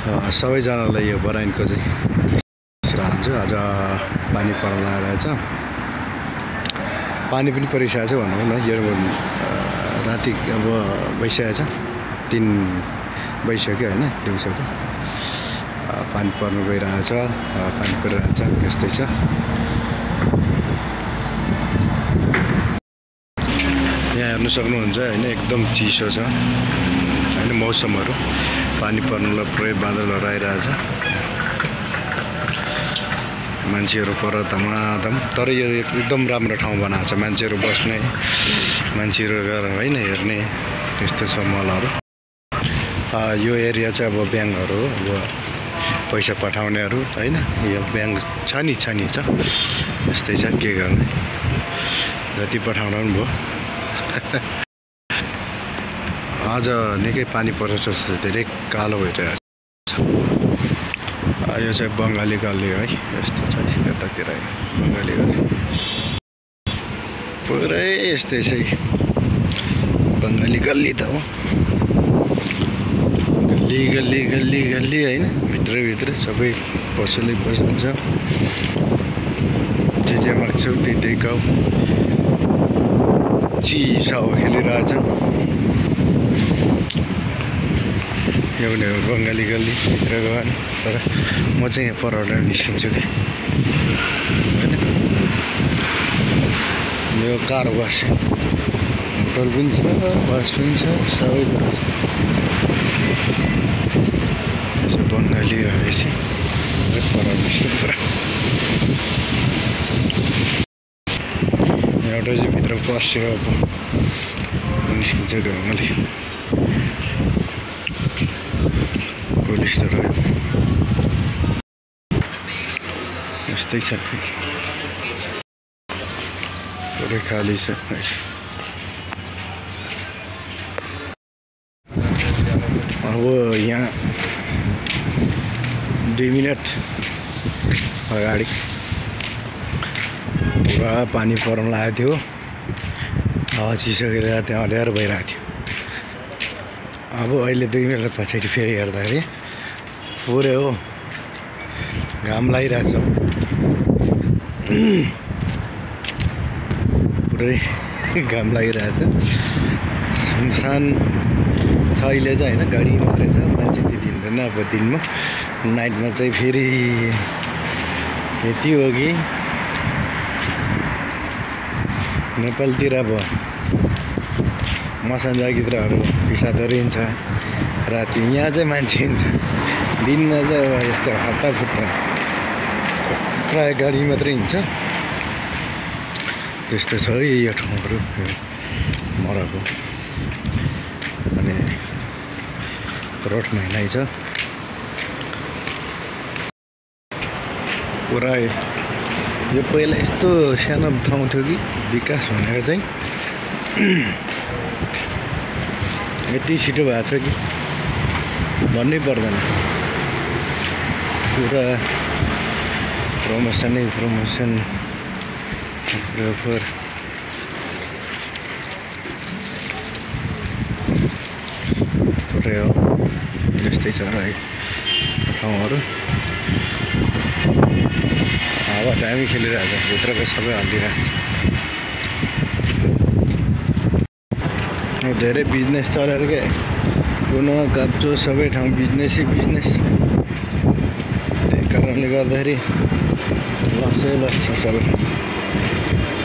सबैजनालाई यो बराइनको चाहिँ चाहन्छु। आज पानी पर्न लागेको छ, पानी पनि परिसकेको छ भनौँ न। यो राति अब भइसकेको छ, 3 भइसक्यो होइन, दिउँसोको पानी पर्नु गइरहेछ, पानी परिरहेछ, त्यस्तै छ। यहाँ हेर्नु सक्नुहुन्छ होइन, एकदम चिसो छ होइन मौसमहरू। पानी पर्नुलाई पुरै बादलहरू आइरहेछ, मान्छेहरू पर धमाधम। तर यो एकदम राम्रो ठाउँ बनाएको छ मान्छेहरू बस्ने, मान्छेहरू गएर होइन हेर्ने, त्यस्तो छ मलहरू। यो एरिया चाहिँ अब ब्याङ्कहरू हो, अब पैसा पठाउनेहरू होइन, यो ब्याङ्क छ नि छ, त्यस्तै छ, के गर्ने, जति पठाउनु पनि भयो। आज निकै पानी परेछ, धेरै कालो भइरहेको छ। यो चाहिँ बङ्गाली गल्ली है, यस्तो छ यतातिर बङ्गाली गल्ली पुरै यस्तै छ। बङ्गाली गल्ली त हो, गल्ली गल्ली गल्ली गल्ली होइन, भित्र सबै पसलै पसल छ। जे माग्छौ त्यही गाउँ, चिसो खेलिरहेछ। यो भने बङ्गाली गल्ली भित्र गयो, तर म चाहिँ यहाँ परबाट निस्किन्छु क्या होइन। यो कार वास, होटल पनि छ, बस पनि छ, सबै कुरा छ। यसो बङ्गाली भएपछि पर निस्किनु पुरा। एउटा चाहिँ भित्र पस्यो, अब निस्किन्छ ढङ्गले। पुलिस त रह्यो, यस्तै छ, पुरै खाली छ। अब यहाँ 2 मिनट अगाडि पुरा पानी पर्न लागेको थियो, हावा चिसकेर त्यहाँ अँध्यारो भइरहेको थियो। अब अहिले 2 मिनट पछाडि फेरि हेर्दाखेरि पुरै हो, घाम लागिरहेछ, पुरै घाम लागिरहेछ। सुनसान छ अहिले चाहिँ होइन, गाडी मात्रै छ, मान्छे त्यति हिँड्दैन। अब दिनमा नाइटमा चाहिँ फेरि यति हो कि नेपालतिर अब मसानजागित्रहरू पिसादहरू हिँड्छ राति, यहाँ चाहिँ मान्छे हिँड्छ दिनमा चाहिँ। अब यस्तो हट्टाफुट्टा प्रायः गाडी मात्रै हिँड्छ, त्यस्तो छ है यो ठाउँहरू मरको। अनि रोड महिनै छ पुरा। यो पहिला यस्तो सानो ठाउँ थियो कि, विकास भनेको चाहिँ यति छिटो भएको छ कि भन्नै पर्दैन। पुरा प्रमोसन पुरै हो, त्यस्तै छ है ठाउँहरू। हावा दामी खेलिरहेको छ, भित्रको सबै हल्लिरहेको छ। धेरै बिजनेस चलेर क्या, कुनो काप्चो सबै ठाउँ बिजनेसै बिजनेस। त्यही कारणले गर्दाखेरि लस छ सबै।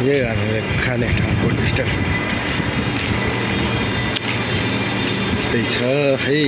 यही हामीले खाने ठाउँको डिस्टर्ब त्यस्तै छ है।